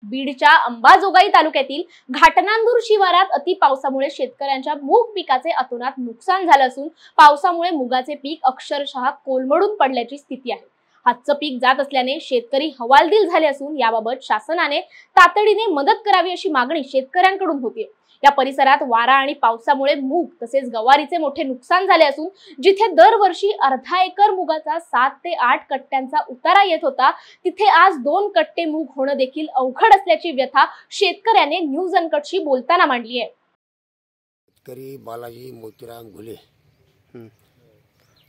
बीडच्या अंबाजोगाई तालुक्यातील घाटनांदूर शिवारात अति पावसामुळे शेतकऱ्यांच्या मूग पिकाचे अतोनात नुकसान झालं असून पावसामुळे मुगाचे पीक अक्षरशः कोलमडून पडल्याची स्थिती आहे। हातचं पीक जात असल्याने शेतकरी हवालदिल झाले असून याबाबत शासनाने तातडीने मदत करावी अशी मागणी शेतकऱ्यांकडून होती। या परिसरात वारा आणि पावसामुळे मूग तसेच गवारीचे मोठे नुकसान झाले असून जिथे दरवर्षी अर्धा एकर मुगाचा 7 ते 8 कट्ट्यांचा उतारा येत होता तिथे आज 2 कट्टे मूग होणं देखील अवघड असल्याची व्यथा शेतकऱ्याने न्यूज अनकटशी बोलताना मांडली आहे। शेतकरी बालाजी मोतीराम घुले।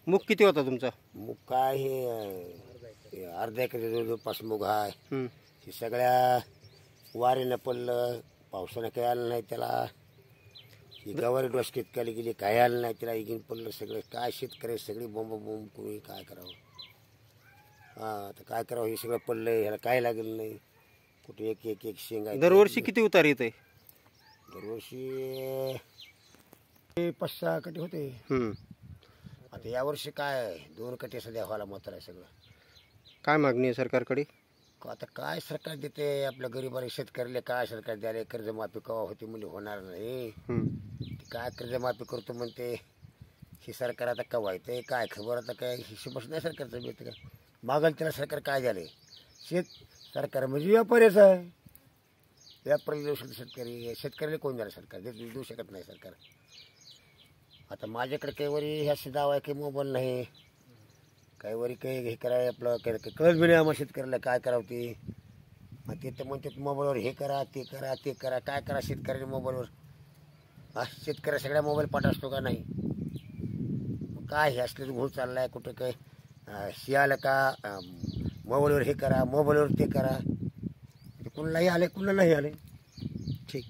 मूग किती होता तुमचा? मूग काय हे अर्धा एकर जवळपास मूग आहे। हे सगळ्या वारीनं पडलं, पावसानं काही आलं नाही त्याला। ही गवारी डोसकीत केली गेली, काही आलं नाही त्याला, इगिन पडलं सगळं। काय शेतकरी सगळी बोंब बोंब करून काय करावं? आता काय करावं? हे सगळं पडलंय, ह्याला काय लागलं नाही। कुठे एक एक एक शेंगा। दरवर्षी किती उतार येते? दरवर्षी 5-6 कटे होते। आता यावर्षी काय 2 कटे सध्या व्हायला मात्र आहे सगळं। काय मागणी आहे सरकारकडे? आता काय सरकार देते आपल्या गरीबाला, शेतकऱ्याला काय सरकार द्यायला? कर्जमाफी केव्हा होती म्हणजे होणार नाही। काय कर्जमाफी करतो म्हणते ही सरकार, आता केव्हा येते काय खबर? आता काय हिशोबच नाही सरकारचं भेट का? मागल त्याला सरकार काय झाले? सरकार म्हणजे व्यापारीच आहे, व्यापारी देऊ शकतो शेतकरी। शेतकऱ्याला कोण द्यायला सरकार? देऊ शकत नाही सरकार। आता माझ्याकडे काही वरी ह्या दावा आहे की मोबाईल नाही, काही वरी काही हे करायला आपलं कळत बी नाही आम्हाला शेतकऱ्याला काय करावं ते। मग ते तर म्हणतात मोबाईलवर हे करा ते करा ते करा। काय करा शेतकऱ्याने मोबाईलवर? शेतकऱ्या सगळ्या मोबाईल पाठ असतो का नाही? काय हे असले घोळ चालला आहे कुठं? काय शियाला का मोबाईलवर हे करा, मोबाईलवर ते करा। कुणालाही आले कुणाला नाही आले। ठीक।